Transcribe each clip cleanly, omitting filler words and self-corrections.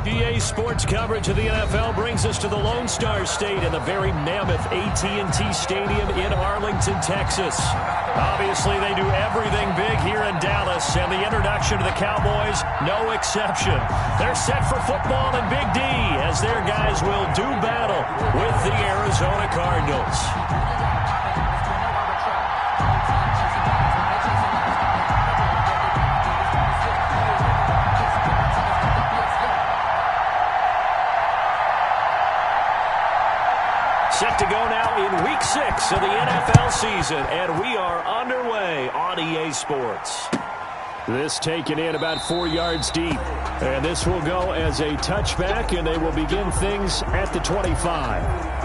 DA Sports coverage of the NFL brings us to the Lone Star State in the very mammoth AT&T Stadium in Arlington, Texas. Obviously, they do everything big here in Dallas, and the introduction to the Cowboys, no exception. They're set for football in Big D as their guys will do battle with the Arizona Cardinals. Set to go now in Week 6 of the NFL season, and we are underway on EA Sports. This taken in about 4 yards deep, and this will go as a touchback, and they will begin things at the 25.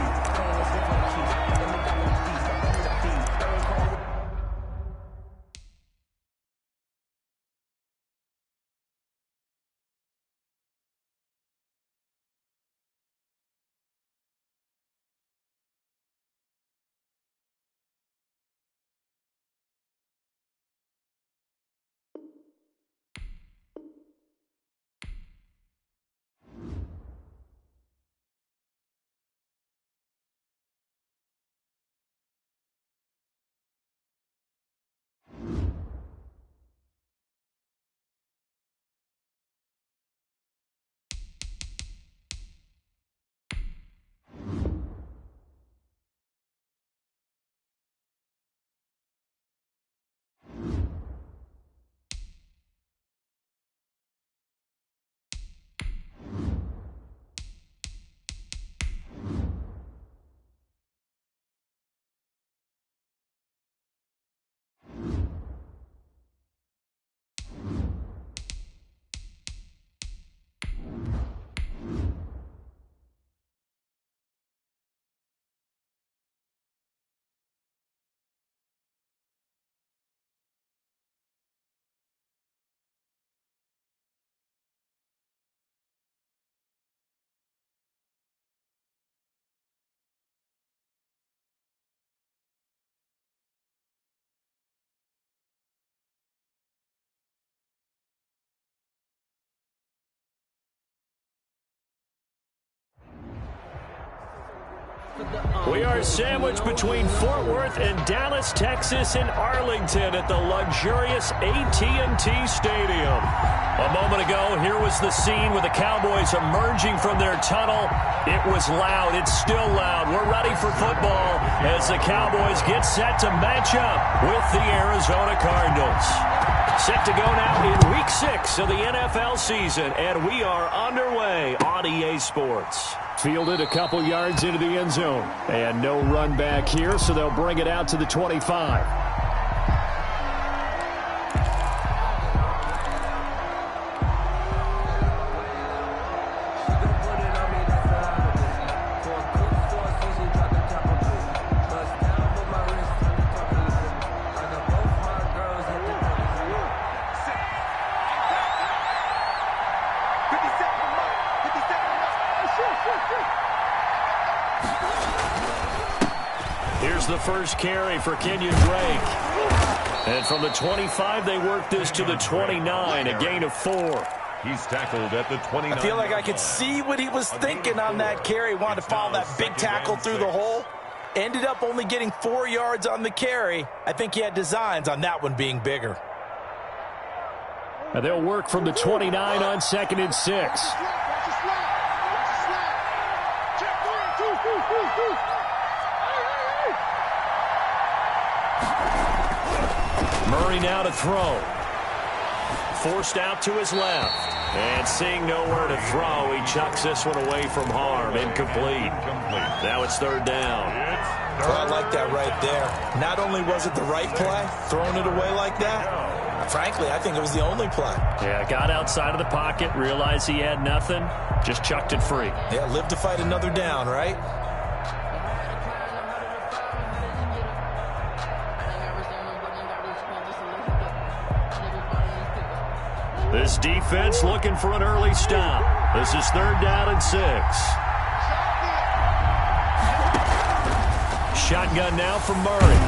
We are sandwiched between Fort Worth and Dallas, Texas, and Arlington at the luxurious AT&T Stadium. A moment ago, here was the scene with the Cowboys emerging from their tunnel. It was loud. It's still loud. We're ready for football as the Cowboys get set to match up with the Arizona Cardinals. Set to go now in Week 6 of the NFL season, and we are underway on EA Sports. Fielded a couple yards into the end zone. And no run back here, so they'll bring it out to the 25. Here's the first carry for Kenyon Drake. And from the 25, they work this to the 29, a gain of 4. He's tackled at the 29. I feel like I could see what he was thinking on that carry. Wanted to follow that big tackle through the hole. Ended up only getting 4 yards on the carry. I think he had designs on that one being bigger. And they'll work from the 29 on 2nd and 6. Murray now to throw. Forced out to his left. And seeing nowhere to throw, he chucks this one away from harm. Incomplete. Now it's 3rd down. Well, I like that right there. Not only was it the right play, throwing it away like that, frankly, I think it was the only play. Yeah, got outside of the pocket, realized he had nothing, just chucked it free. Yeah, live to fight another down, right? This defense looking for an early stop. This is 3rd down and 6. Shotgun now for Murray.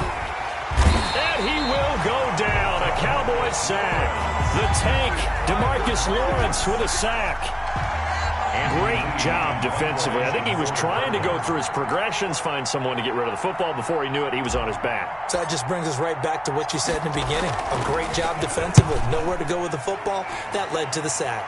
And he will go down. A Cowboys sack. The tank, DeMarcus Lawrence with a sack. Great job defensively. I think he was trying to go through his progressions, find someone to get rid of the football. Before he knew it, he was on his back. So that just brings us right back to what you said in the beginning. A great job defensively. Nowhere to go with the football. That led to the sack.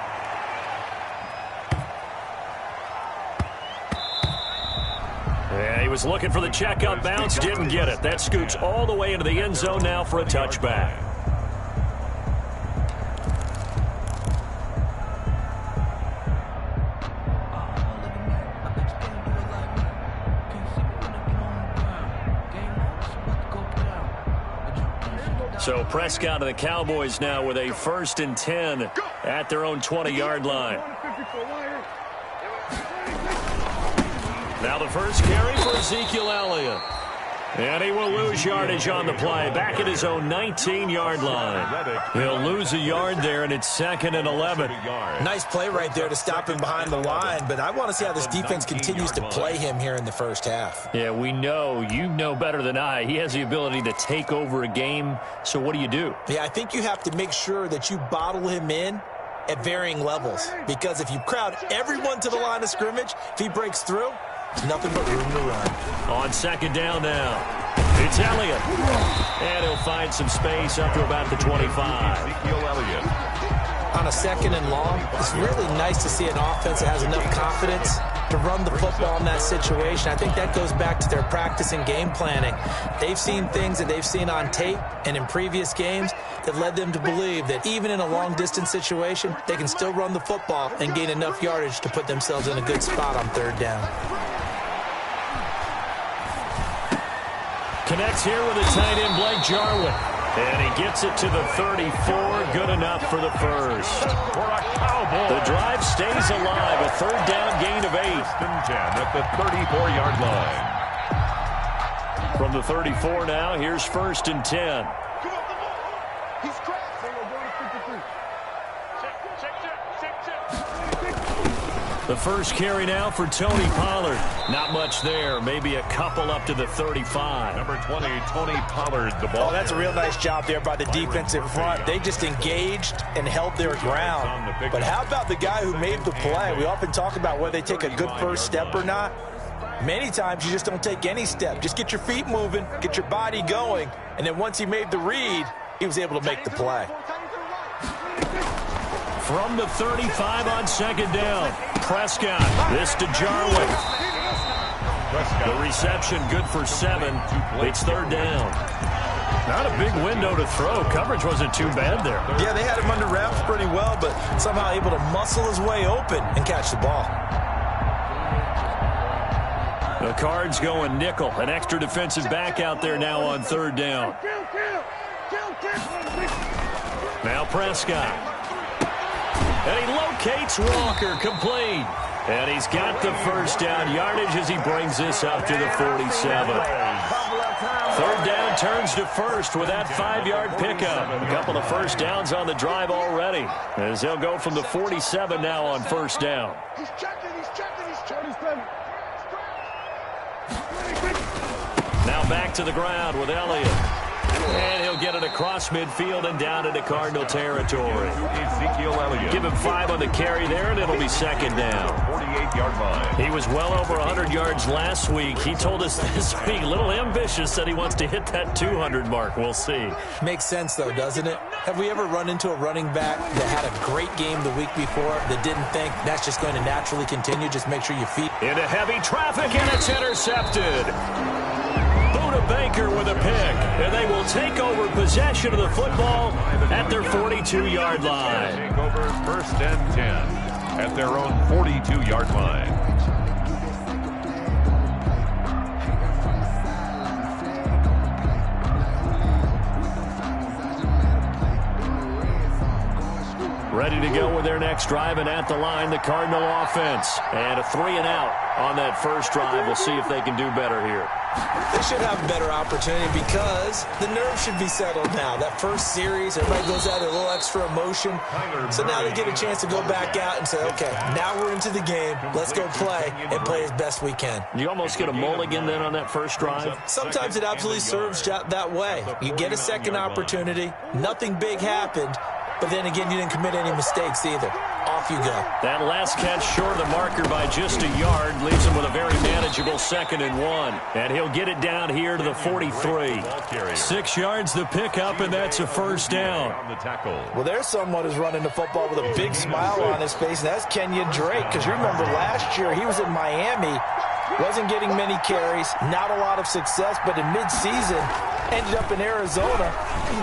Yeah, he was looking for the check-up bounce, didn't get it. That scoots all the way into the end zone now for a touchback. So Prescott and the Cowboys now with a 1st and 10 at their own 20-yard line. Now the first carry for Ezekiel Elliott. And he will lose yardage on the play, back at his own 19-yard line. He'll lose a yard there, and it's 2nd and 11. Nice play right there to stop him behind the line, but I want to see how this defense continues to play him here in the first half. Yeah, we know, you know better than I, he has the ability to take over a game, so what do you do? Yeah, I think you have to make sure that you bottle him in at varying levels, because if you crowd everyone to the line of scrimmage, if he breaks through, there's nothing but room to run. On 2nd down now, it's Elliott. And he'll find some space up to about the 25. Ezekiel Elliott. On a 2nd and long, it's really nice to see an offense that has enough confidence to run the football in that situation. I think that goes back to their practice and game planning. They've seen things that they've seen on tape and in previous games that led them to believe that even in a long-distance situation, they can still run the football and gain enough yardage to put themselves in a good spot on 3rd down. Connects here with a tight end, Blake Jarwin. And he gets it to the 34. Good enough for the first. The drive stays alive. A 3rd down gain of 8. 10 at the 34-yard line. From the 34 now, here's 1st and 10. The first carry now for Tony Pollard. Not much there. Maybe a couple up to the 35. Number 20, Tony Pollard, the ball. Oh, that's a real nice job there by the defensive front. They just engaged and held their ground. But how about the guy who made the play? We often talk about whether they take a good first step or not. Many times you just don't take any step. Just get your feet moving, get your body going, and then once he made the read, he was able to make the play. From the 35 on 2nd down, Prescott. This to Jarwin. The reception good for 7. It's 3rd down. Not a big window to throw. Coverage wasn't too bad there. Yeah, they had him under wraps pretty well, but somehow able to muscle his way open and catch the ball. The Cards going nickel. An extra defensive back out there now on 3rd down. Now Prescott. And he locates Walker, complete. And he's got the first down yardage as he brings this up to the 47. 3rd down turns to 1st with that 5-yard pickup. A couple of first downs on the drive already, as they'll go from the 47 now on 1st down. Now back to the ground with Elliott. And he'll get it across midfield and down into Cardinal territory. Ezekiel Elliott. Give him 5 on the carry there, and it'll be 2nd down. 48-yard line. He was well over 100 yards last week. He told us this week, a little ambitious, said he wants to hit that 200 mark. We'll see. Makes sense, though, doesn't it? Have we ever run into a running back that had a great game the week before that didn't think that's just going to naturally continue? Just make sure you feed. Into heavy traffic, and it's intercepted. Baker with a pick, and they will take over possession of the football at their 42-yard line. Take over 1st and 10 at their own 42-yard line. Ready to go with their next drive, and at the line, the Cardinal offense. And a 3-and-out on that first drive. We'll see if they can do better here. They should have a better opportunity because the nerves should be settled now. That first series, everybody goes out with a little extra emotion. So now they get a chance to go back out and say, okay, now we're into the game. Let's go play and play as best we can. You almost get a mulligan then on that first drive? Sometimes it absolutely serves that way. You get a second opportunity. Nothing big happened. but then again, you didn't commit any mistakes either. Off you go. That last catch short of the marker by just a yard leaves him with a very manageable 2nd and 1. And he'll get it down here to the 43. 6 yards the pickup, and that's a first down. Well, there's someone who's running the football with a big smile on his face, and that's Kenyon Drake, because you remember last year he was in Miami, wasn't getting many carries, not a lot of success, but in midseason ended up in Arizona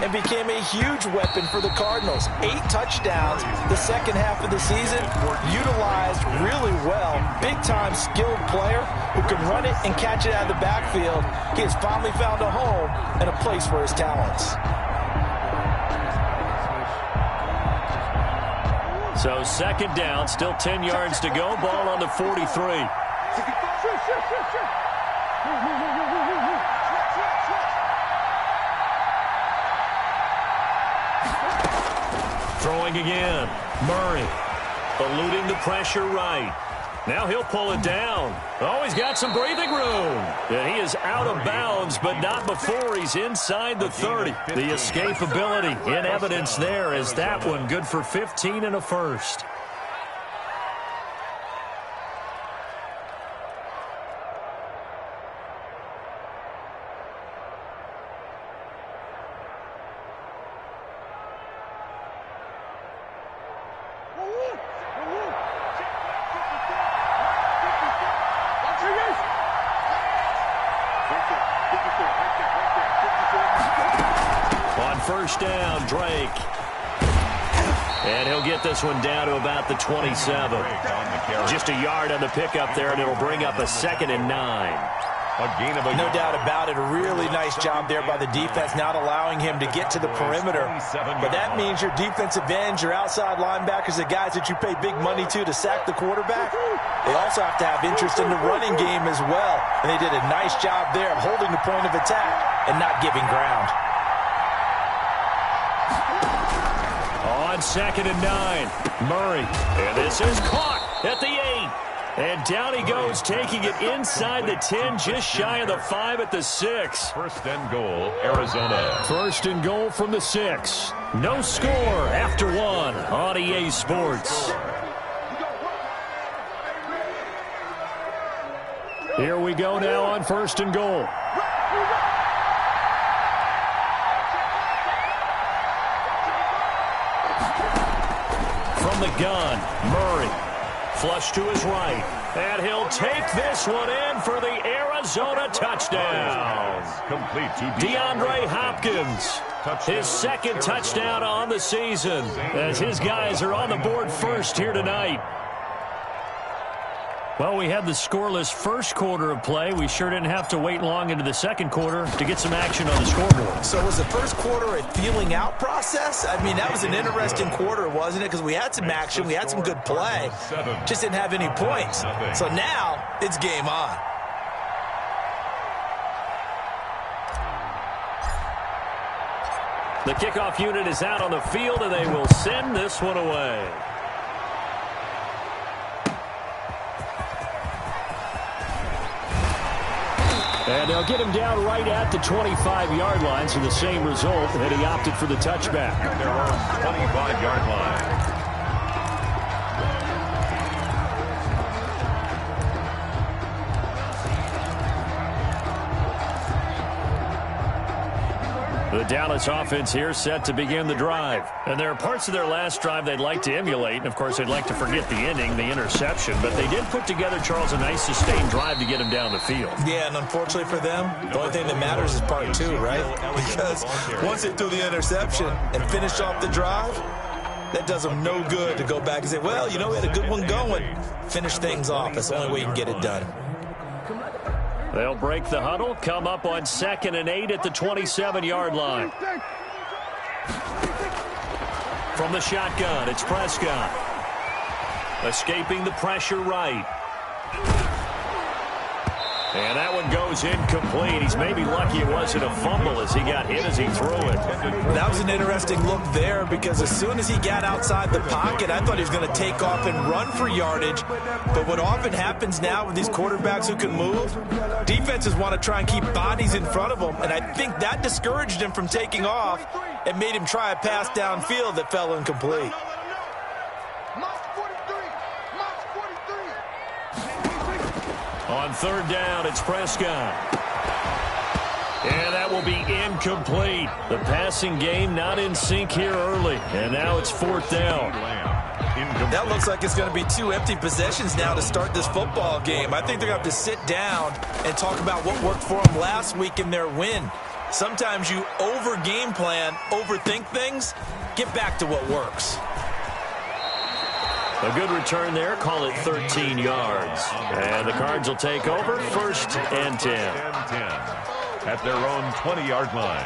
and became a huge weapon for the Cardinals. 8 touchdowns the second half of the season, utilized really well. Big-time skilled player who can run it and catch it out of the backfield. He has finally found a home and a place for his talents. So 2nd down, still 10 yards to go. Ball on the 43. Throwing again. Murray eluding the pressure right. Now he'll pull it down. Oh, he's got some breathing room. And he is out of bounds, but not before he's inside the 30. The escapability in evidence there as that one good for 15 and a first. First down, Drake. And he'll get this one down to about the 27. Just a yard on the pickup there, and it'll bring up a 2nd and 9. No doubt about it. A really nice job there by the defense, not allowing him to get to the perimeter. But that means your defensive ends, your outside linebackers, the guys that you pay big money to sack the quarterback, they also have to have interest in the running game as well. And they did a nice job there of holding the point of attack and not giving ground. On 2nd and 9, Murray. And this is caught at the 8. And down he goes, taking it inside the 10, just shy of the 5 at the 6. First and goal, Arizona. First and goal from the 6. No score after 1 on EA Sports. Here we go now on 1st and goal. From the gun, Murray. Flush to his right. And he'll take this one in for the Arizona touchdown. Complete to DeAndre Hopkins. His 2nd touchdown on the season as his guys are on the board first here tonight. Well, we had the scoreless first quarter of play. We sure didn't have to wait long into the 2nd quarter to get some action on the scoreboard. So was the first quarter a feeling out process? I mean, that was an interesting quarter, wasn't it? Because we had some action, we had some good play, just didn't have any points. So now it's game on. The kickoff unit is out on the field, and they will send this one away. And they'll get him down right at the 25-yard line, so the same result, and he opted for the touchback. Their own 25-yard line. The Dallas offense here set to begin the drive. And there are parts of their last drive they'd like to emulate. And, of course, they'd like to forget the ending, the interception. But they did put together, Charles, a nice sustained drive to get him down the field. Yeah, and unfortunately for them, the only thing that matters is part 2, right? Because once they threw the interception and finished off the drive, that does them no good to go back and say, well, you know, we had a good one going. Finish things off. That's the only way you can get it done. They'll break the huddle, come up on 2nd and 8 at the 27-yard line. From the shotgun, it's Prescott. Escaping the pressure right. And that one goes incomplete. He's maybe lucky it wasn't a fumble as he got hit as he threw it. That was an interesting look there because as soon as he got outside the pocket, I thought he was going to take off and run for yardage. But what often happens now with these quarterbacks who can move, defenses want to try and keep bodies in front of them. And I think that discouraged him from taking off and made him try a pass downfield that fell incomplete. On third down, it's Prescott. And that will be incomplete. The passing game not in sync here early. And now it's fourth down. That looks like it's going to be 2 empty possessions now to start this football game. I think they're going to have to sit down and talk about what worked for them last week in their win. Sometimes you over-game plan, overthink things, get back to what works. A good return there. Call it 13 yards. And the Cards will take over 1st and 10. At their own 20-yard line.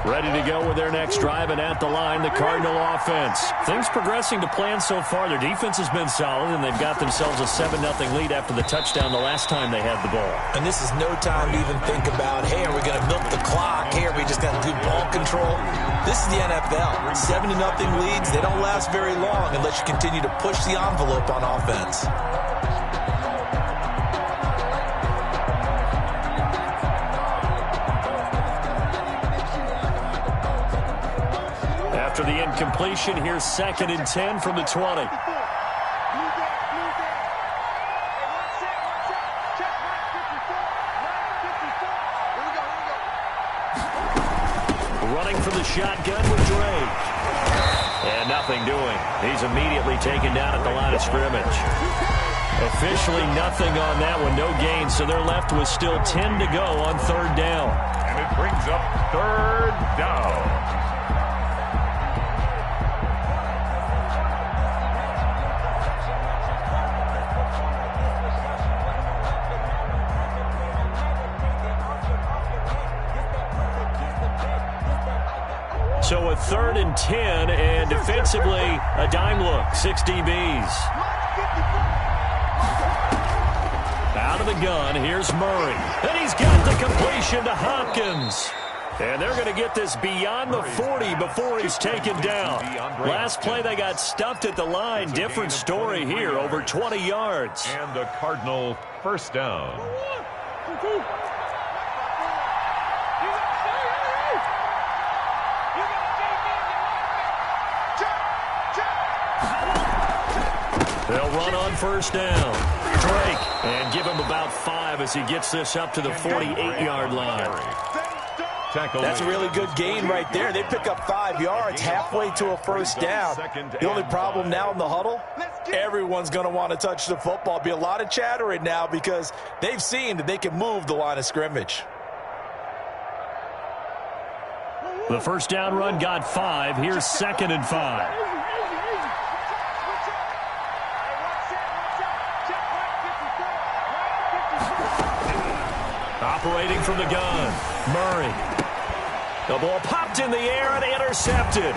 Ready to go with their next drive, and at the line, the Cardinal offense. Things progressing to plan so far. Their defense has been solid, and they've got themselves a 7-0 lead after the touchdown the last time they had the ball. And this is no time to even think about, hey, are we going to milk the clock? Hey, are we just going to do ball control? This is the NFL. 7-0 leads, they don't last very long unless you continue to push the envelope on offense. After the incompletion, here's 2nd and 10 from the 20. Running from the shotgun with Drake. And nothing doing. He's immediately taken down at the line of scrimmage. Officially nothing on that one, no gain, so they're left with still 10 to go on third down. And it brings up third down. So a 3rd and 10, and defensively, a dime look, 6 DBs. Out of the gun, here's Murray. And he's got the completion to Hopkins. And they're going to get this beyond the 40 before he's taken down. Last play, they got stuffed at the line. Different story here, over 20 yards. And the Cardinal first down. They'll run on first down. Drake, and give him about 5 as he gets this up to the 48-yard line. That's a really good gain right there. They pick up 5 yards halfway to a first down. The only problem now in the huddle, everyone's going to want to touch the football. Be a lot of chattering now because they've seen that they can move the line of scrimmage. The first down run got 5. Here's 2nd and 5. Operating from the gun, Murray. The ball popped in the air and intercepted.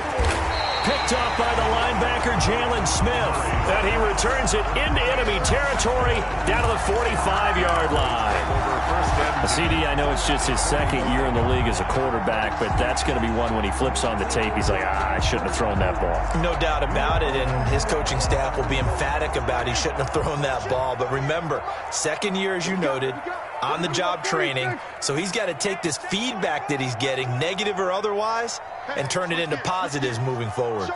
Picked off by the linebacker, Jalen Smith. And he returns it into enemy territory down to the 45-yard line. CD, I know it's just his 2nd year in the league as a quarterback, but that's going to be one when he flips on the tape. He's like, I shouldn't have thrown that ball. No doubt about it, and his coaching staff will be emphatic about he shouldn't have thrown that ball. But remember, 2nd year, as you noted, on-the-job training, so he's got to take this feedback that he's getting, negative or otherwise, and turn it into positives moving forward.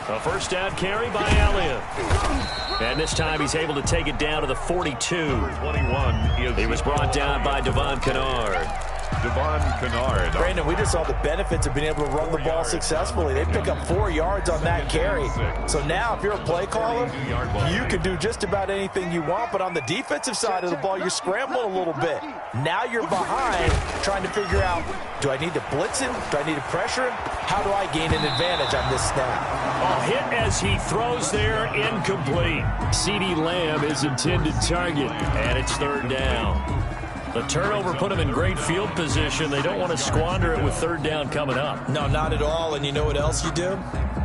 A first down carry by Elliott. And this time he's able to take it down to the 42. 21. He was brought down by Devon Kennard. Brandon, we just saw the benefits of being able to run the ball successfully. They pick up 4 yards on that carry. So now if you're a play caller, you can do just about anything you want. But on the defensive side of the ball, you're scrambling a little bit. Now you're behind trying to figure out, do I need to blitz him? Do I need to pressure him? How do I gain an advantage on this snap? A hit as he throws there, incomplete. CeeDee Lamb is intended target, and it's third down. The turnover put them in great field position. They don't want to squander it with third down coming up. No, not at all. And you know what else you do?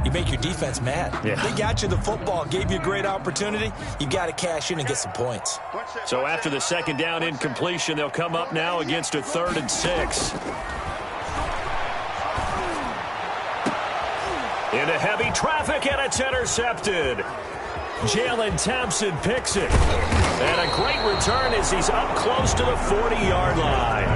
You make your defense mad. Yeah. They got you the football, gave you a great opportunity. You got to cash in and get some points. So after the second down incompletion, they'll come up now against a 3rd and 6. Into heavy traffic, and it's intercepted. Jalen Thompson picks it. And a great return as he's up close to the 40-yard line.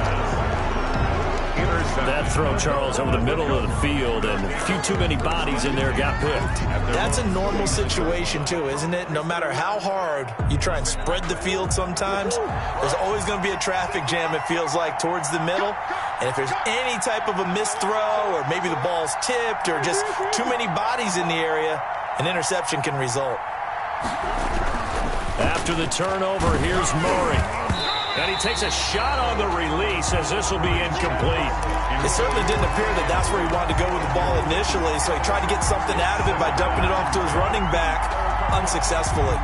That throw, Charles, over the middle of the field, and a few too many bodies in there got picked. That's a normal situation, too, isn't it? No matter how hard you try and spread the field sometimes, there's always going to be a traffic jam, it feels like, towards the middle. And if there's any type of a missed throw, or maybe the ball's tipped, or just too many bodies in the area, an interception can result. After the turnover, here's Murray. And he takes a shot on the release as this will be incomplete. It certainly didn't appear that that's where he wanted to go with the ball initially, so he tried to get something out of it by dumping it off to his running back unsuccessfully.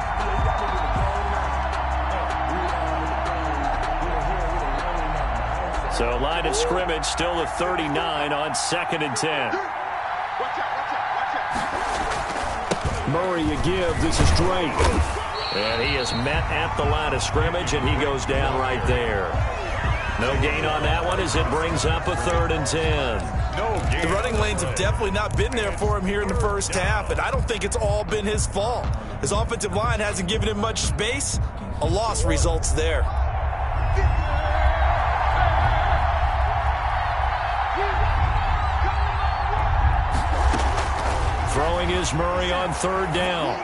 So line of scrimmage still the 39 on 2nd and 10. Murray a give. This is Drake. And he is met at the line of scrimmage, and he goes down right there. No gain on that one as it brings up a 3rd and 10. The running lanes have definitely not been there for him here in the first half, and I don't think it's all been his fault. His offensive line hasn't given him much space. A loss results there. Throwing is Murray on 3rd down.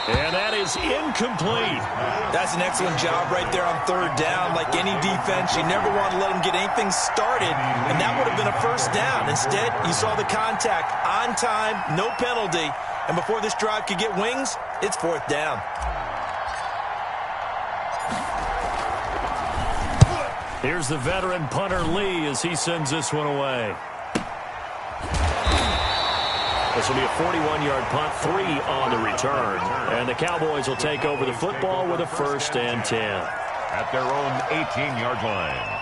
And that is incomplete. That's an excellent job right there on 3rd down. Like any defense, you never want to let them get anything started, and that would have been a 1st down. Instead, you saw the contact on time, no penalty, and before this drive could get wings, it's 4th down. Here's the veteran punter Lee as he sends this one away. This will be a 41-yard punt, 3 on the return. And the Cowboys will take over the football with a 1st and 10. At their own 18-yard line.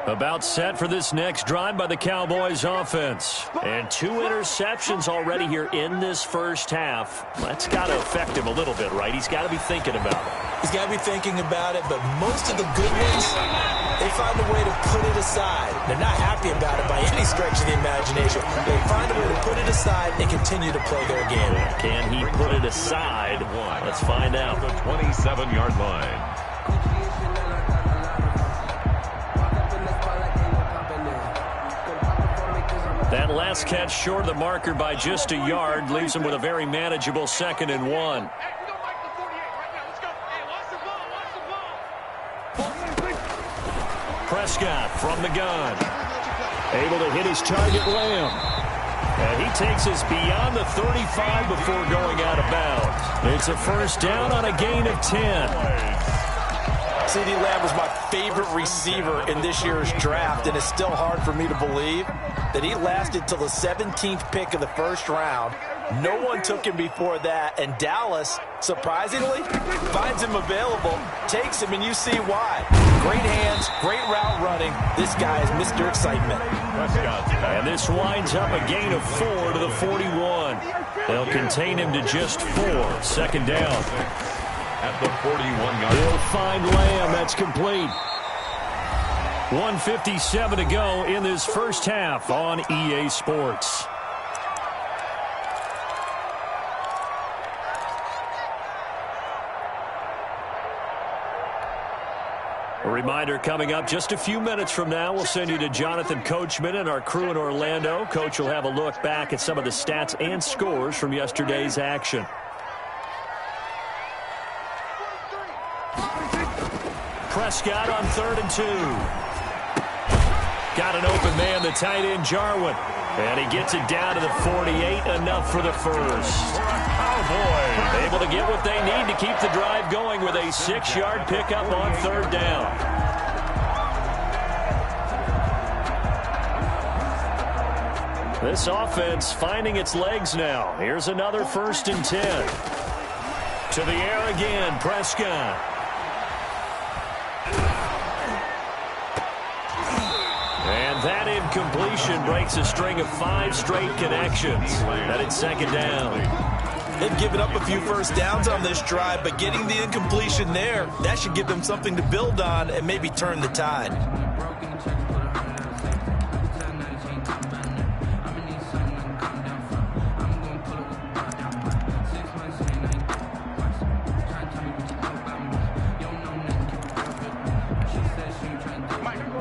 About set for this next drive by the Cowboys offense. And 2 interceptions already here in this first half. That's got to affect him a little bit, right? He's got to be thinking about it. He's got to be thinking about it, but most of the good ones, they find a way to put it aside. They're not happy about it by any stretch of the imagination. They find a way to put it aside and continue to play their game. Can he put it aside? Let's find out. The 27-yard line. That last catch short of the marker by just a yard leaves him with a very manageable 2nd and 1. Prescott from the gun. Able to hit his target, Lamb. And he takes us beyond the 35 before going out of bounds. It's a 1st down on a gain of 10. CD Lamb was my favorite receiver in this year's draft, and it's still hard for me to believe that he lasted till the 17th pick of the 1st round. No one took him before that, and Dallas, surprisingly, finds him available, takes him, and you see why. Great hands, great route running. This guy is Mr. Excitement. And this winds up a gain of 4 to the 41. They'll contain him to just 4. 2nd down. At the 41-yard line. He'll find Lamb. That's complete. 1:57 to go in this first half on EA Sports. A reminder coming up just a few minutes from now, we'll send you to Jonathan Coachman and our crew in Orlando. Coach will have a look back at some of the stats and scores from yesterday's action. Prescott on 3rd and 2. Got an open man, the tight end, Jarwin. And he gets it down to the 48, enough for the 1st. Cowboys able to get what they need to keep the drive going with a 6-yard pickup on 3rd down. This offense finding its legs now. Here's another 1st and 10. To the air again, Prescott. And that incompletion breaks a string of 5 straight connections. That is 2nd down. They've given up a few first downs on this drive, but getting the incompletion there, that should give them something to build on and maybe turn the tide.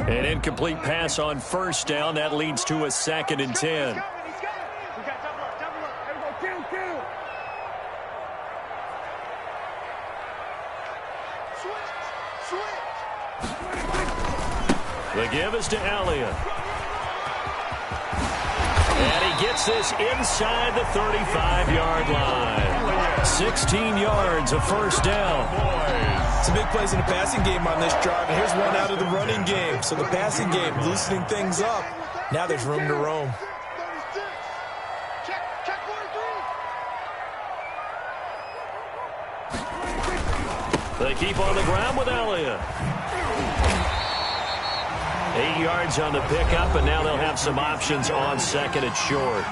An incomplete pass on 1st down. That leads to a 2nd and 10. The give is to Elliott. And he gets this inside the 35-yard line. 16 yards, a 1st down. Some big plays in the passing game on this drive, and here's one out of the running game. So the passing game loosening things up. Now there's room to roam. They keep on the ground with Elliott. 8 yards on the pickup, and now they'll have some options on 2nd and short.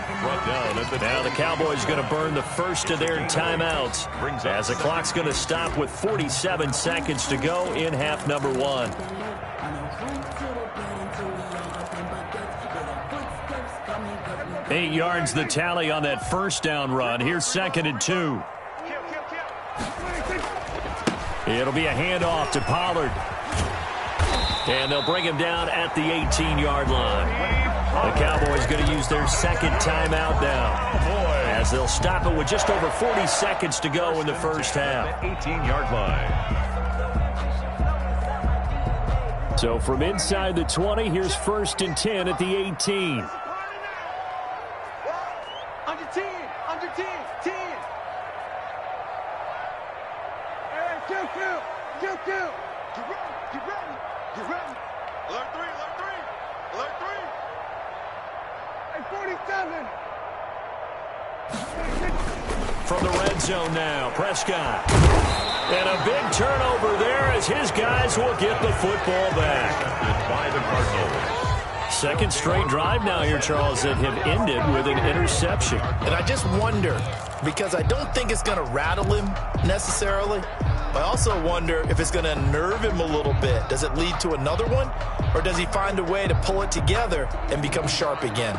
Now the Cowboys going to burn the first of their timeouts as the clock's going to stop with 47 seconds to go in half number 1. Eight yards the tally on that 1st down run. Here's 2nd and 2. It'll be a handoff to Pollard. And they'll bring him down at the 18-yard line. The Cowboys going to use their 2nd timeout now, as they'll stop it with just over 40 seconds to go in the first half. 18-yard line. So from inside the 20, here's 1st and 10 at the 18. Under 10, 10. Hey, kill. Get ready. Alert 3. Hey, 47. From the red zone now, Prescott. And a big turnover there as his guys will get the football back. By the Cardinals. 2nd straight drive now here, Charles, that have ended with an interception. And I just wonder, because I don't think it's going to rattle him necessarily, I also wonder if it's going to unnerve him a little bit. Does it lead to another one, or does he find a way to pull it together and become sharp again?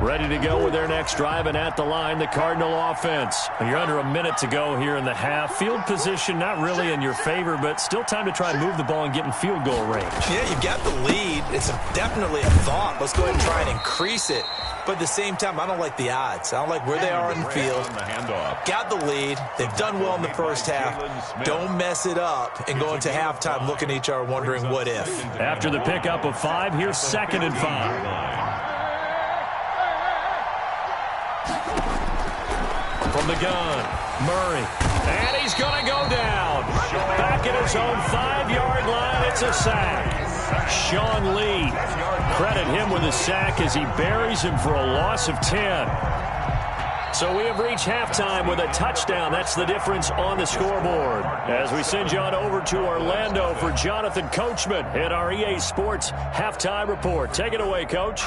Ready to go with their next drive, and at the line, the Cardinal offense. You're under a minute to go here in the half. Field position not really in your favor, but still time to try and move the ball and get in field goal range. Yeah, you've got the lead. It's definitely a thought. Let's go ahead and try and increase it. But at the same time, I don't like the odds. I don't like where they are on the field. Got the lead. They've done well in the first half. Don't mess it up and go into halftime looking at each other wondering what if. After the pickup of 5, here's 2nd and 5. From the gun, Murray. And he's going to go down. Back at his own 5-yard line, it's a sack. Sean Lee, credit him with a sack as he buries him for a loss of 10. So we have reached halftime with a touchdown. That's the difference on the scoreboard. As we send you on over to Orlando for Jonathan Coachman at our EA Sports Halftime Report. Take it away, Coach.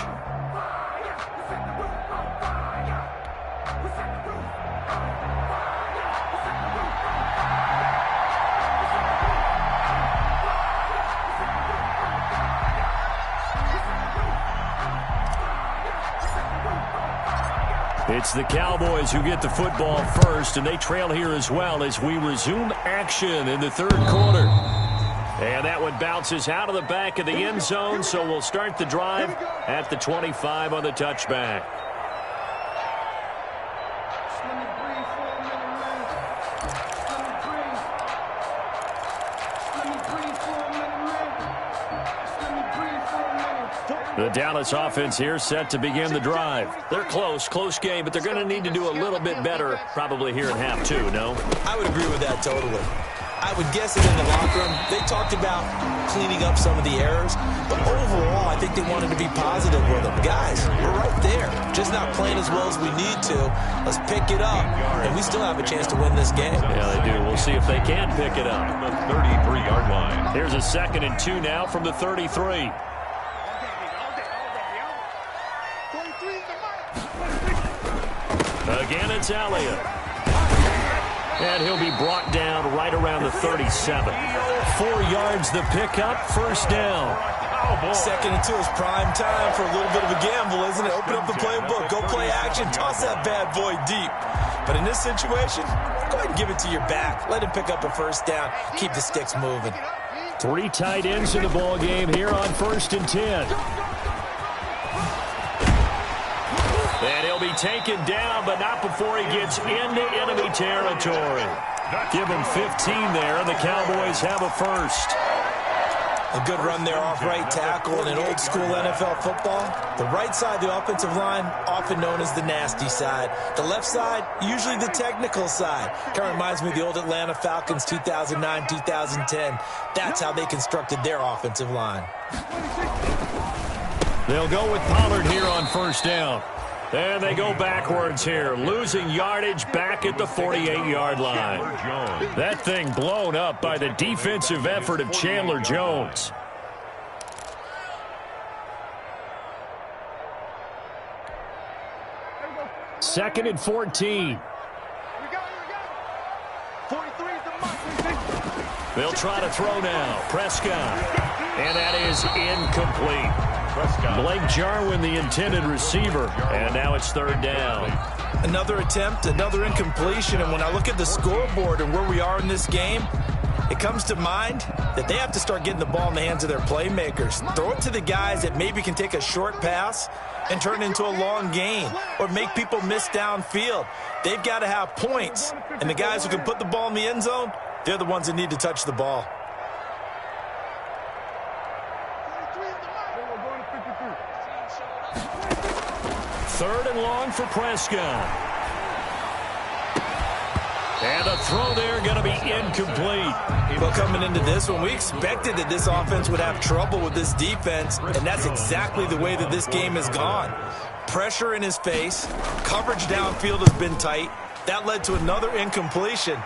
It's the Cowboys who get the football first, and they trail here as well as we resume action in the 3rd quarter. And that one bounces out of the back of the end zone, so we'll start the drive at the 25 on the touchback. The Dallas offense here set to begin the drive. They're close game, but they're going to need to do a little bit better probably here in half 2, no? I would agree with that totally. I would guess that in the locker room, they talked about cleaning up some of the errors, but overall, I think they wanted to be positive with them. Guys, we're right there, just not playing as well as we need to. Let's pick it up, and we still have a chance to win this game. Yeah, they do. We'll see if they can pick it up. The 33-yard line. Here's a 2nd and 2 now from the 33. Again, it's Elliott. And he'll be brought down right around the 37. 4 yards the pickup, first down. 2nd and 2 is prime time for a little bit of a gamble, isn't it? Open up the playbook, go play action, toss that bad boy deep. But in this situation, go ahead and give it to your back. Let him pick up a first down. Keep the sticks moving. 3 tight ends in the ball game here on 1st and 10. And he'll be taken down, but not before he gets into enemy territory. Give him 15 there, and the Cowboys have a first. A good run there off right tackle in an old-school NFL football. The right side of the offensive line, often known as the nasty side. The left side, usually the technical side. Kind of reminds me of the old Atlanta Falcons 2009-2010. That's how they constructed their offensive line. They'll go with Pollard here on first down. And they go backwards here, losing yardage back at the 48-yard line. That thing blown up by the defensive effort of Chandler Jones. Second and 14. They'll try to throw now. Prescott. And that is incomplete. Blake Jarwin, the intended receiver. And now it's 3rd down. Another attempt, another incompletion. And when I look at the scoreboard and where we are in this game, it comes to mind that they have to start getting the ball in the hands of their playmakers. Throw it to the guys that maybe can take a short pass and turn it into a long gain or make people miss downfield. They've got to have points. And the guys who can put the ball in the end zone, they're the ones that need to touch the ball. Third and long for Prescott. And a throw there going to be incomplete. Well, coming into this one, we expected that this offense would have trouble with this defense, and that's exactly the way that this game has gone. Pressure in his face. Coverage downfield has been tight. That led to another incompletion.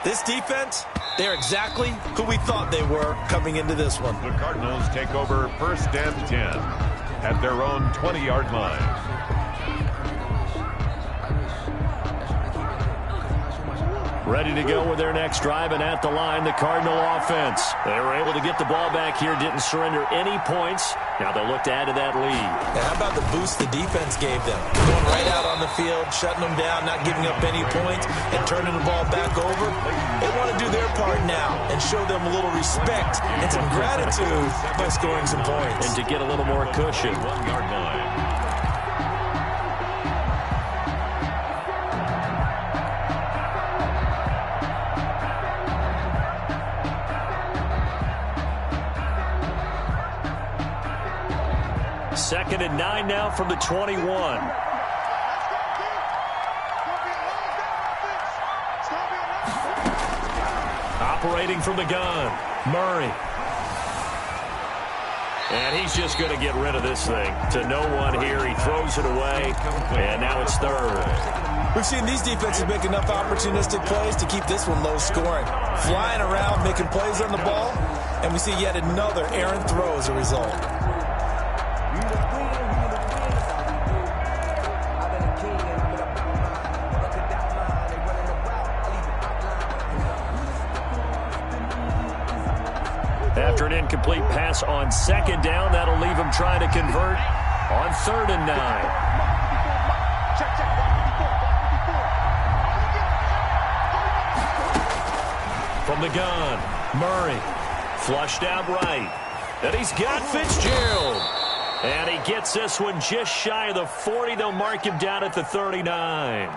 This defense, they're exactly who we thought they were coming into this one. The Cardinals take over 1st and 10 at their own 20-yard line. Ready to go with their next drive, and at the line, the Cardinal offense. They were able to get the ball back here, didn't surrender any points. Now they'll look to add to that lead. Now, how about the boost the defense gave them? Going right out on the field, shutting them down, not giving up any points, and turning the ball back over. They want to do their part now and show them a little respect and some gratitude by scoring some points. And to get a little more cushion. 1-yard line. Second and 9 now from the 21. Operating from the gun, Murray. And he's just going to get rid of this thing. To no one here, he throws it away, and now it's 3rd. We've seen these defenses make enough opportunistic plays to keep this one low scoring. Flying around, making plays on the ball, and we see yet another errant throw as a result. After an incomplete pass on 2nd down, that'll leave him trying to convert on 3rd and 9. From the gun, Murray, flushed out right. And he's got Fitzgerald. And he gets this one just shy of the 40. They'll mark him down at the 39.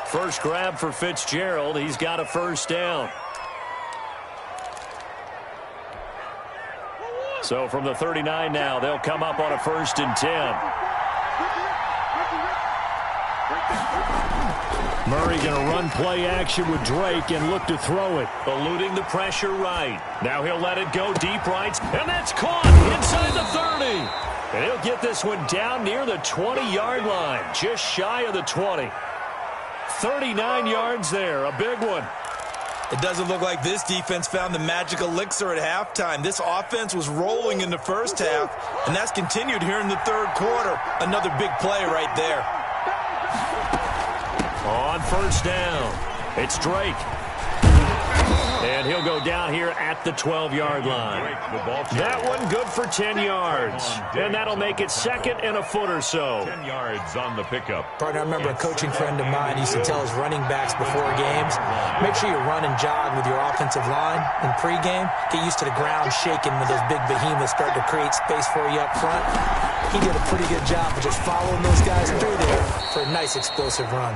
First grab for Fitzgerald. He's got a first down. So from the 39 now, they'll come up on a 1st and 10. Murray going to run play action with Drake and look to throw it. Eluding the pressure right. Now he'll let it go deep right. And that's caught inside the 30. And he'll get this one down near the 20-yard line. Just shy of the 20. 39 yards there. A big one. It doesn't look like this defense found the magic elixir at halftime. This offense was rolling in the first half, and that's continued here in the third quarter. Another big play right there. On first down, it's Drake. And he'll go down here at the 12-yard line. That one good for 10 yards. And that'll make it second and a foot or so. 10 yards on the pickup. Partner, I remember a coaching friend of mine used to tell his running backs before games, make sure you run and jog with your offensive line in pregame. Get used to the ground shaking when those big behemoths start to create space for you up front. He did a pretty good job of just following those guys through there for a nice explosive run.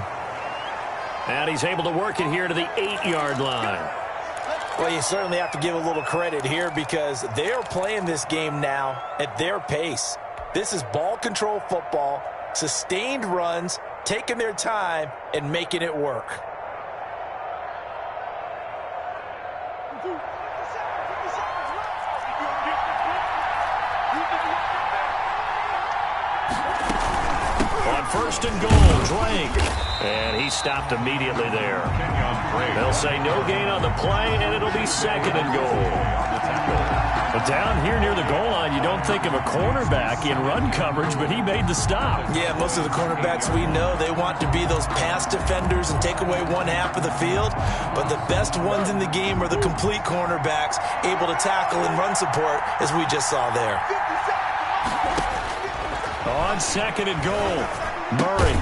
And he's able to work it here to the 8-yard line. Well, you certainly have to give a little credit here because they are playing this game now at their pace. This is ball control football, sustained runs, taking their time, and making it work. On first and goal, Drake. And he stopped immediately there. They'll say no gain on the play, and it'll be second and goal. But down here near the goal line, you don't think of a cornerback in run coverage, but he made the stop. Yeah, most of the cornerbacks we know, they want to be those pass defenders and take away one half of the field. But the best ones in the game are the complete cornerbacks, able to tackle and run support, as we just saw there. On second and goal, Murray.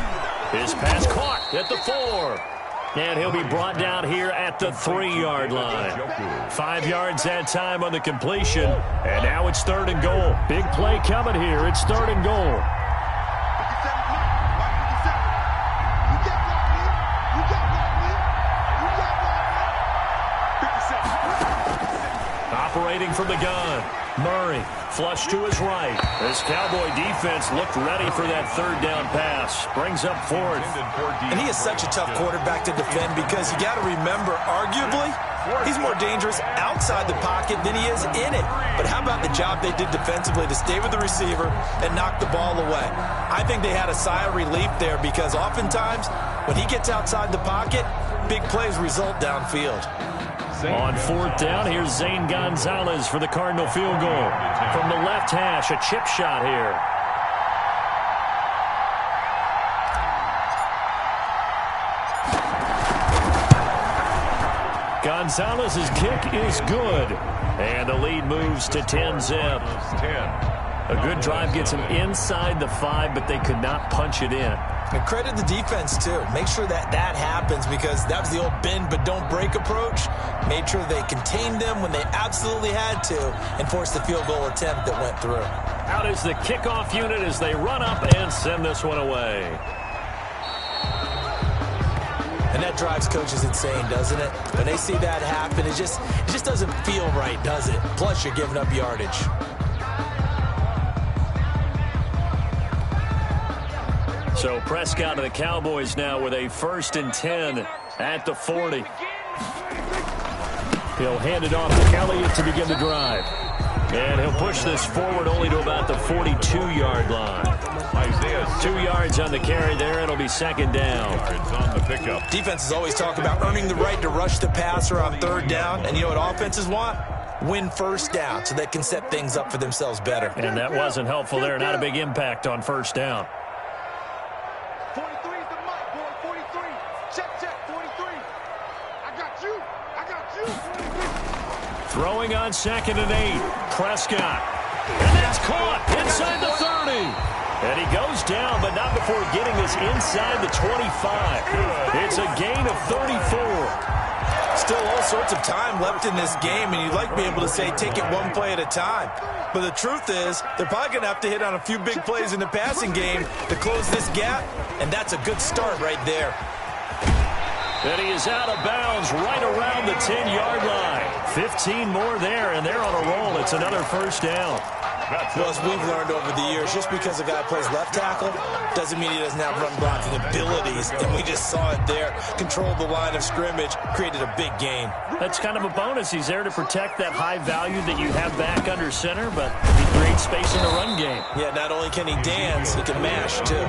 His pass caught at the 4. And he'll be brought down here at the 3-yard line. 5 yards that time on the completion. And now it's third and goal. Big play coming here. It's third and goal. Operating from the gun. Murray, flush to his right. This Cowboy defense looked ready for that third down pass. Brings up fourth. And he is such a tough quarterback to defend because you got to remember, arguably, he's more dangerous outside the pocket than he is in it. But how about the job they did defensively to stay with the receiver and knock the ball away? I think they had a sigh of relief there because oftentimes when he gets outside the pocket, big plays result downfield. On fourth down, here's Zane Gonzalez for the Cardinal field goal. From the left hash, a chip shot here. Gonzalez's kick is good. And the lead moves to 10-zip. A good drive gets them inside the 5, but they could not punch it in. And credit the defense, too. Make sure that happens because that was the old bend but don't break approach. Made sure they contained them when they absolutely had to and forced the field goal attempt that went through. Out is the kickoff unit as they run up and send this one away. And that drives coaches insane, doesn't it? When they see that happen, it just doesn't feel right, does it? Plus, you're giving up yardage. So Prescott of the Cowboys now with a 1st and 10 at the 40. He'll hand it off to Elliott to begin the drive. And he'll push this forward only to about the 42-yard line. 2 yards on the carry there. It'll be second down. On the pickup. Defenses always talk about earning the right to rush the passer on third down. And you know what offenses want? Win first down so they can set things up for themselves better. And that wasn't helpful there. Not a big impact on first down. 43 is the mic, boy. 43. Check, 43. I got you. 43. Throwing on 2nd and 8. Prescott. And that's caught inside the 30. And he goes down, but not before getting this inside the 25. It's a gain of 34. Still all sorts of time left in this game, and you'd like to be able to say take it one play at a time. But the truth is, they're probably going to have to hit on a few big plays in the passing game to close this gap, and that's a good start right there. And he is out of bounds right around the 10-yard line. 15 more there, and they're on a roll. It's another first down. Well, as we've learned over the years, just because a guy plays left tackle doesn't mean he doesn't have run blocking abilities. And we just saw it there. Controlled the line of scrimmage, created a big gain. That's kind of a bonus. He's there to protect that high value that you have back under center, but he creates space in the run game. Yeah, not only can he dance, he can mash, too.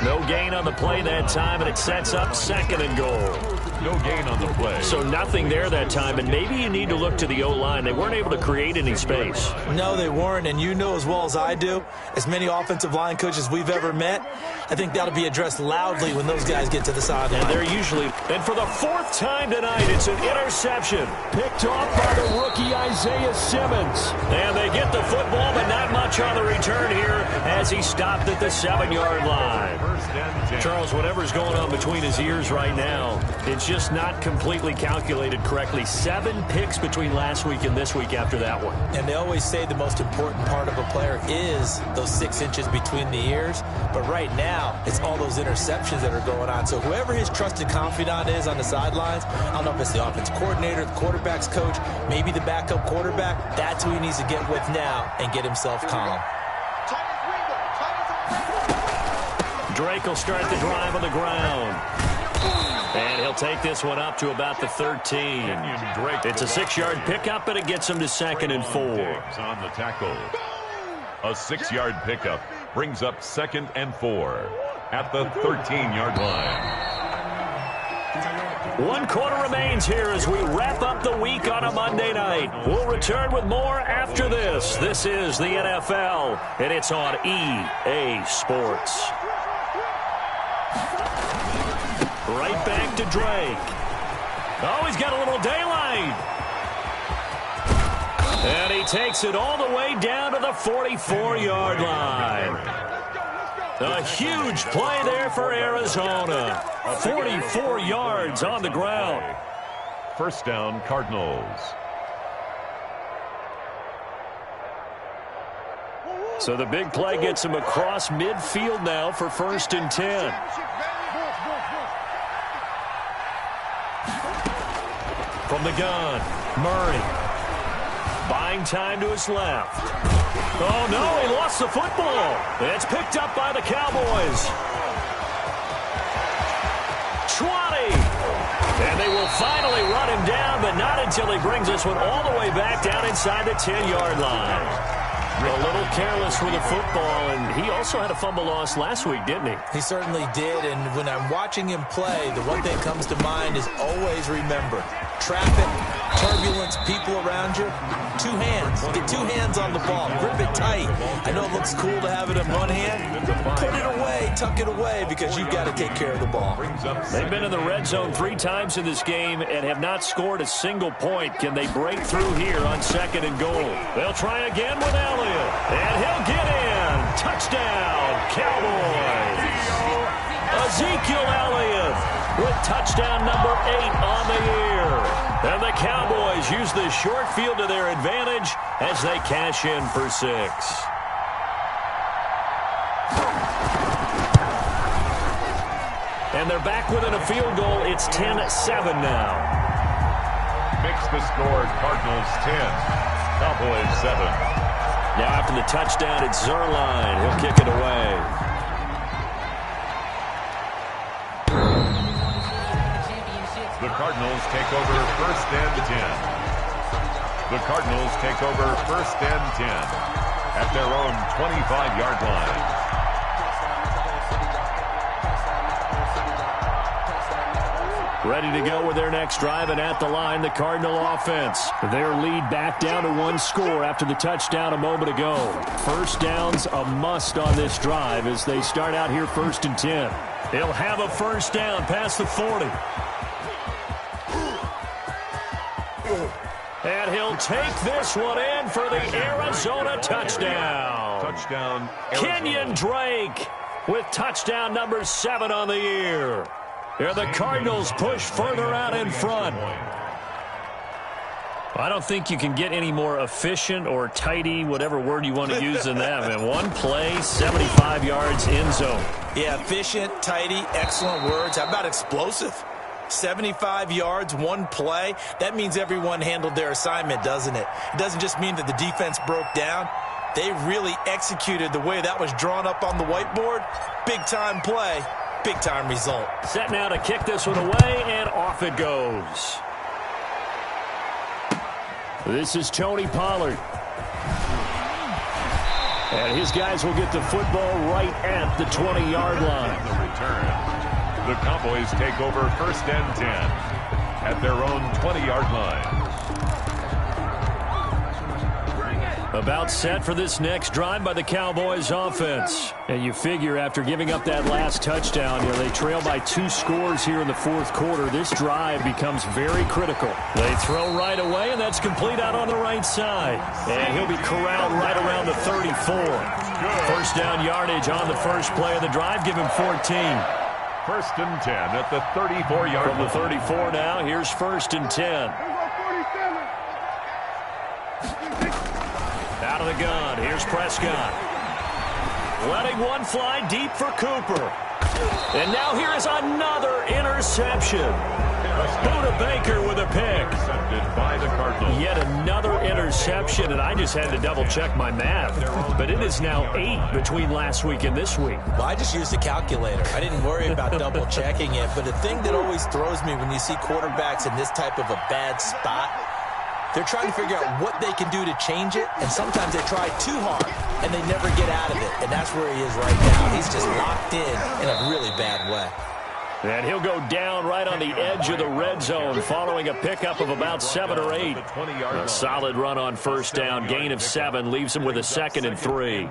No gain on the play that time, and it sets up 2nd and goal. No gain on the play. So nothing there that time, and maybe you need to look to the O-line. They weren't able to create any space. No, they weren't, and you know as well as I do, as many offensive line coaches we've ever met, I think that'll be addressed loudly when those guys get to the sideline. And they're usually, and for the 4th time tonight, it's an interception. Picked off by the rookie Isaiah Simmons. And they get the football, but not much on the return here as he stopped at the 7-yard line. Charles, whatever's going on between his ears right now, it's just not completely calculated correctly. 7 picks between last week and this week after that one. And they always say the most important part of a player is those 6 inches between the ears. But right now, it's all those interceptions that are going on. So whoever his trusted confidant is on the sidelines, I don't know if it's the offensive coordinator, the quarterback's coach, maybe the backup quarterback, that's who he needs to get with now and get himself calm. Drake will start the drive on the ground. And he'll take this one up to about the 13. It's a 6-yard pickup, and it gets him to 2nd and 4. On the tackle. A 6-yard pickup brings up 2nd and 4 at the 13-yard line. 1 quarter remains here as we wrap up the week on a Monday night. We'll return with more after this. This is the NFL, and it's on EA Sports. Right back to Drake. Oh, he's got a little daylight. And he takes it all the way down to the 44-yard line. A huge play there for Arizona. 44 yards on the ground. 1st down, Cardinals. So the big play gets him across midfield now for 1st and 10. From the gun, Murray. Buying time to his left. Oh, no, he lost the football. It's picked up by the Cowboys. 20. And they will finally run him down, but not until he brings this one all the way back down inside the 10-yard line. A little careless with the football, and he also had a fumble loss last week, didn't he? He certainly did, and when I'm watching him play, the one thing that comes to mind is always remember, traffic, turbulence, people around you, 2 hands. Get 2 hands on the ball. Grip it tight. I know it looks cool to have it in one hand. Put it away, tuck it away, because you've got to take care of the ball. They've been in the red zone 3 times in this game and have not scored a single point. Can they break through here on 2nd and goal? They'll try again with Elliott, and he'll get in. Touchdown, Cowboys. Ezekiel Elliott with touchdown number 8 on the year. And the Cowboys use the short field to their advantage as they cash in for 6. And they're back within a field goal. It's 10-7 now. Makes the score Cardinals 10, Cowboys 7. Now after the touchdown, it's Zerline. He'll kick it away. The Cardinals take over 1st and 10. The Cardinals take over 1st and 10 at their own 25-yard line. Ready to go with their next drive, and at the line, the Cardinal offense. Their lead back down to 1 score after the touchdown a moment ago. 1st down's a must on this drive as they start out here 1st and 10. They'll have a 1st down past the 40. And he'll take this one in for the Arizona touchdown. Touchdown, Arizona. Kenyon Drake with touchdown number 7 on the year. Here the Cardinals push further out in front. I don't think you can get any more efficient or tidy, whatever word you want to use than that, man. 1 play, 75 yards, end zone. Yeah, efficient, tidy, excellent words. How about explosive? 75 yards, 1 play. That means everyone handled their assignment, doesn't it? It doesn't just mean that the defense broke down. They really executed the way that was drawn up on the whiteboard. Big-time play, big-time result. Set now to kick this one away, and off it goes. This is Tony Pollard. And his guys will get the football right at the 20-yard line. The return. The Cowboys take over 1st and 10 at their own 20-yard line. About set for this next drive by the Cowboys offense. And you figure after giving up that last touchdown, they trail by 2 scores here in the 4th quarter. This drive becomes very critical. They throw right away, and that's complete out on the right side. And he'll be corralled right around the 34. First down yardage on the first play of the drive. Give him 14. 1st and 10 at the 34-yard line. From the 34 now, here's 1st and 10. Out of the gun, here's Prescott. Letting one fly deep for Cooper. And now here is another interception. Buda Baker with a pick. Intercepted by the Cardinals. Yet another interception, and I just had to double-check my math. But it is now 8 between last week and this week. Well, I just used a calculator. I didn't worry about double-checking it. But the thing that always throws me when you see quarterbacks in this type of a bad spot, they're trying to figure out what they can do to change it, and sometimes they try too hard, and they never get out of it. And that's where he is right now. He's just locked in a really bad way. And he'll go down right on the edge of the red zone following a pickup of about 7 or 8. A solid run on first down, gain of 7, leaves him with a 2nd and 3.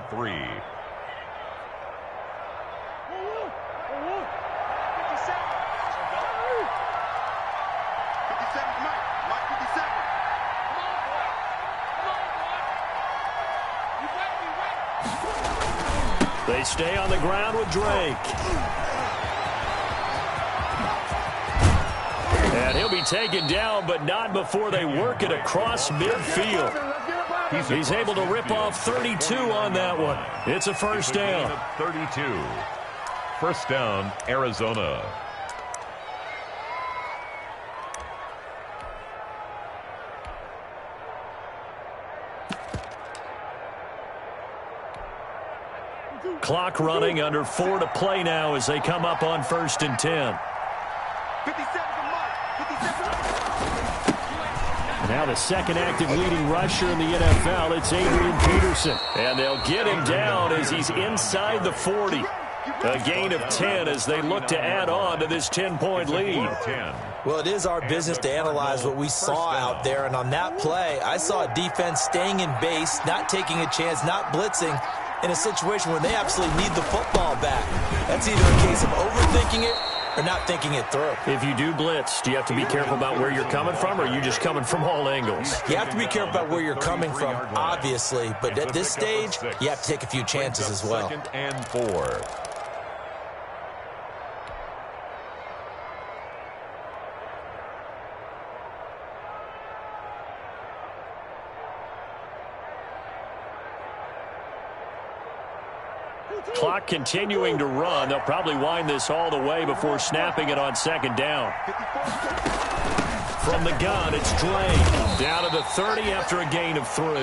They stay on the ground with Drake. And he'll be taken down, but not before they work it across midfield. He's able to rip off 32 on that one. It's a first down. 32. First down, Arizona. Clock running, under 4 to play now as they come up on 1st and 10. 57 to Mike. 57. Now the second active leading rusher in the NFL, it's Adrian Peterson. And they'll get him down as he's inside the 40. A gain of 10 as they look to add on to this 10-point lead. Well, it is our business to analyze what we saw out there. And on that play, I saw a defense staying in base, not taking a chance, not blitzing, in a situation where they absolutely need the football back. That's either a case of overthinking it or not thinking it through. If you do blitz, do you have to be careful about where you're coming from, or are you just coming from all angles? You have to be careful about where you're coming from, obviously, but at this stage, you have to take a few chances as well. 2nd and 4. Clock continuing to run. They'll probably wind this all the way before snapping it on 2nd down. From the gun, it's Drake. Down to the 30 after a gain of 3.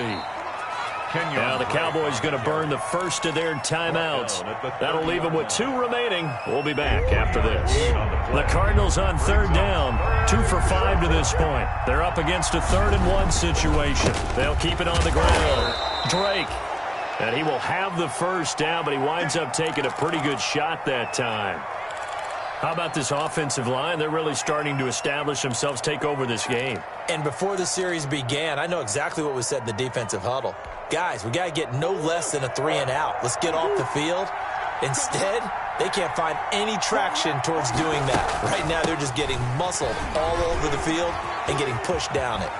Now the Cowboys going to burn the first of their timeouts. That'll leave them with 2 remaining. We'll be back after this. The Cardinals on 3rd down. 2 for 5 to this point. They're up against a 3rd and 1 situation. They'll keep it on the ground. Drake. And he will have the first down, but he winds up taking a pretty good shot that time. How about this offensive line? They're really starting to establish themselves, take over this game. And before the series began, I know exactly what was said in the defensive huddle. Guys, we got to get no less than a 3 and out. Let's get off the field. Instead, they can't find any traction towards doing that. Right now, they're just getting muscled all over the field and getting pushed down it.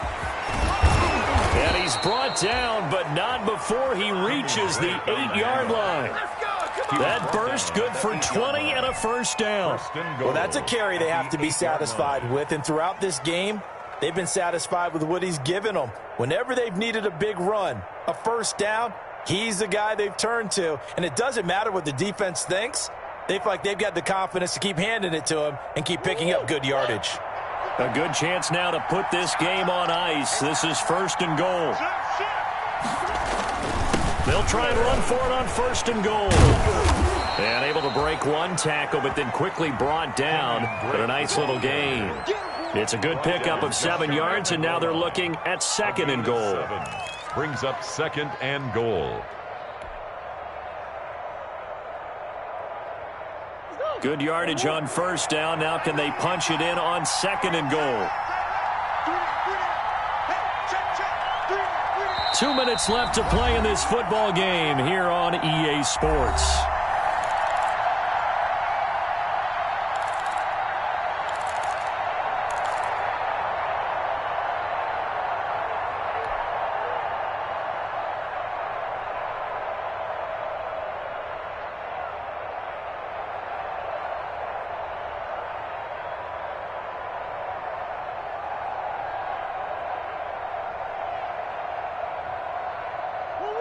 And he's brought down, but not before he reaches the 8-yard line. That burst good for 20 and a first down. Well, that's a carry they have to be satisfied with. And throughout this game, they've been satisfied with what he's given them. Whenever they've needed a big run, a first down, he's the guy they've turned to. And it doesn't matter what the defense thinks. They feel like they've got the confidence to keep handing it to him and keep picking up good yardage. A good chance now to put this game on ice. This is 1st and goal. They'll try and run for it on 1st and goal. And able to break one tackle, but then quickly brought down. But a nice little gain. It's a good pickup of 7 yards, and now they're looking at 2nd and goal. Brings up 2nd and goal. Good yardage on 1st down. Now can they punch it in on 2nd and goal? 2 minutes left to play in this football game here on EA Sports.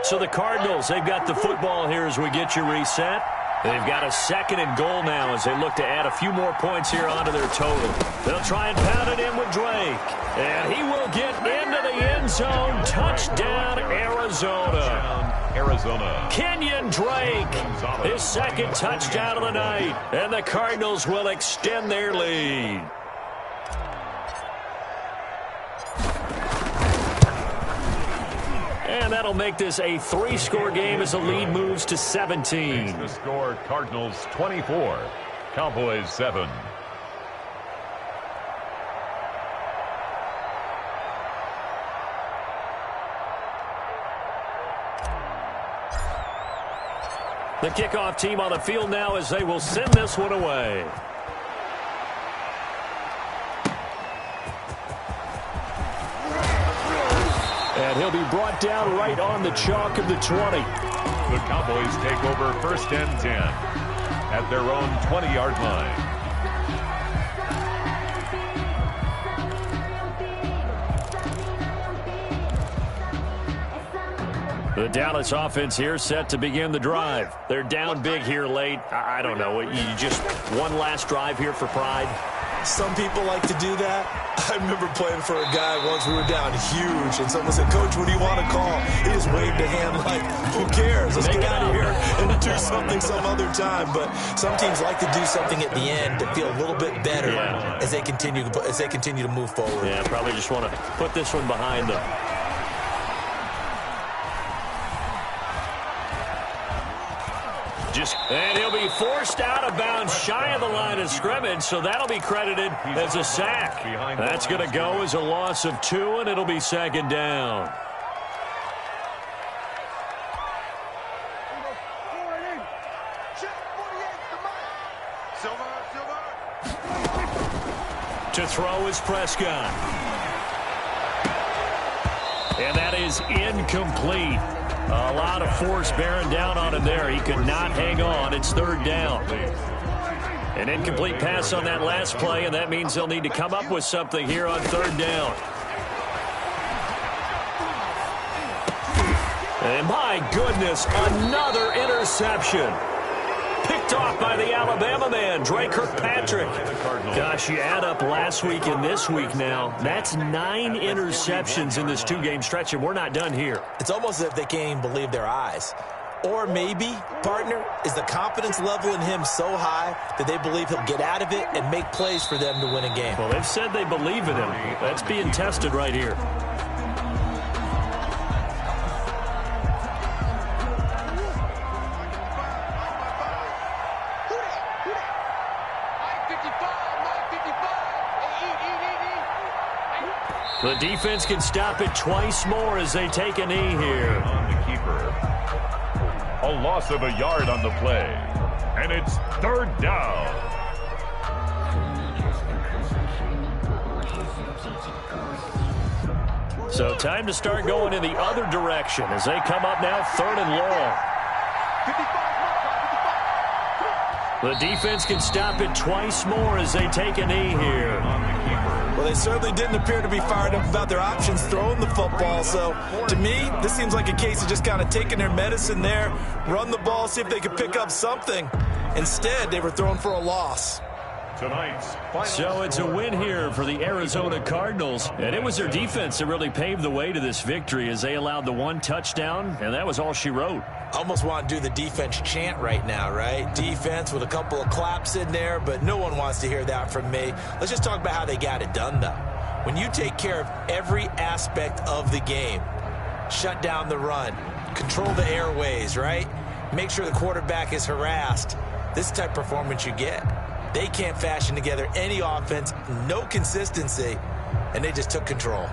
So the Cardinals, they've got the football here as we get you reset. They've got a 2nd and goal now as they look to add a few more points here onto their total. They'll try and pound it in with Drake. And he will get into the end zone. Touchdown, Arizona. Kenyon Drake, his 2nd touchdown of the night. And the Cardinals will extend their lead. And that'll make this a 3-score game as the lead moves to 17. The score, Cardinals 24, Cowboys 7. The kickoff team on the field now as they will send this one away. And he'll be brought down right on the chalk of the 20. The Cowboys take over 1st and 10 at their own 20-yard line. The Dallas offense here set to begin the drive. They're down big here late. I don't know. You just one last drive here for pride? Some people like to do that. I remember playing for a guy once. We were down huge, and someone said, "Coach, what do you want to call?" He just waved a hand like, "Who cares? Let's get out of here and do something some other time." But some teams like to do something at the end to feel a little bit better as they continue to move forward. Yeah, probably just want to put this one behind them. And he'll be forced out of bounds shy of the line of scrimmage, so that'll be credited as a sack. That's going to go as a loss of 2, and it'll be 2nd down. To throw is Prescott. And that is incomplete. A lot of force bearing down on him there. He could not hang on. It's 3rd down. An incomplete pass on that last play, and that means they'll need to come up with something here on 3rd down. And my goodness, another interception. Picked off by the Alabama man, Drake Kirkpatrick. Gosh, you add up last week and this week now. That's 9 interceptions in this 2-game stretch, and we're not done here. It's almost as if they can't even believe their eyes. Or maybe, partner, is the confidence level in him so high that they believe he'll get out of it and make plays for them to win a game. Well, they've said they believe in him. That's being tested right here. The defense can stop it twice more as they take a knee here. On the keeper. A loss of a yard on the play. And it's 3rd down. So time to start going in the other direction as they come up now 3rd and long. The defense can stop it twice more as they take a knee here. Well, they certainly didn't appear to be fired up about their options throwing the football. So, to me, this seems like a case of just kind of taking their medicine there, run the ball, see if they could pick up something. Instead, they were thrown for a loss. Tonight's final So it's a score. win here for the Arizona Cardinals, and it was their defense that really paved the way to this victory as they allowed the one touchdown, and that was all she wrote. Almost want to do the defense chant right now, right? Defense with a couple of claps in there, but no one wants to hear that from me. Let's just talk about how they got it done, though. When you take care of every aspect of the game, shut down the run, control the airways, right? Make sure the quarterback is harassed. This type of performance you get. They can't fashion together any offense, no consistency, and they just took control.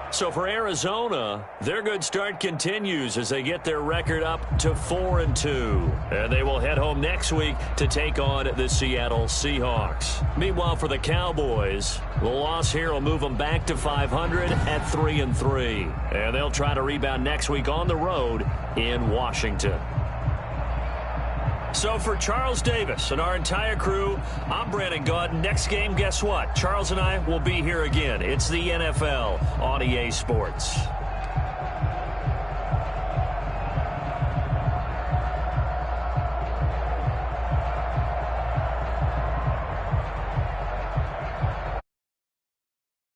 So for Arizona, their good start continues as they get their record up to 4-2. And they will head home next week to take on the Seattle Seahawks. Meanwhile, for the Cowboys, the loss here will move them back to 500 at 3-3. And they'll try to rebound next week on the road in Washington. So for Charles Davis and our entire crew, I'm Brandon Gaud. Next game, guess what? Charles and I will be here again. It's the NFL on EA Sports.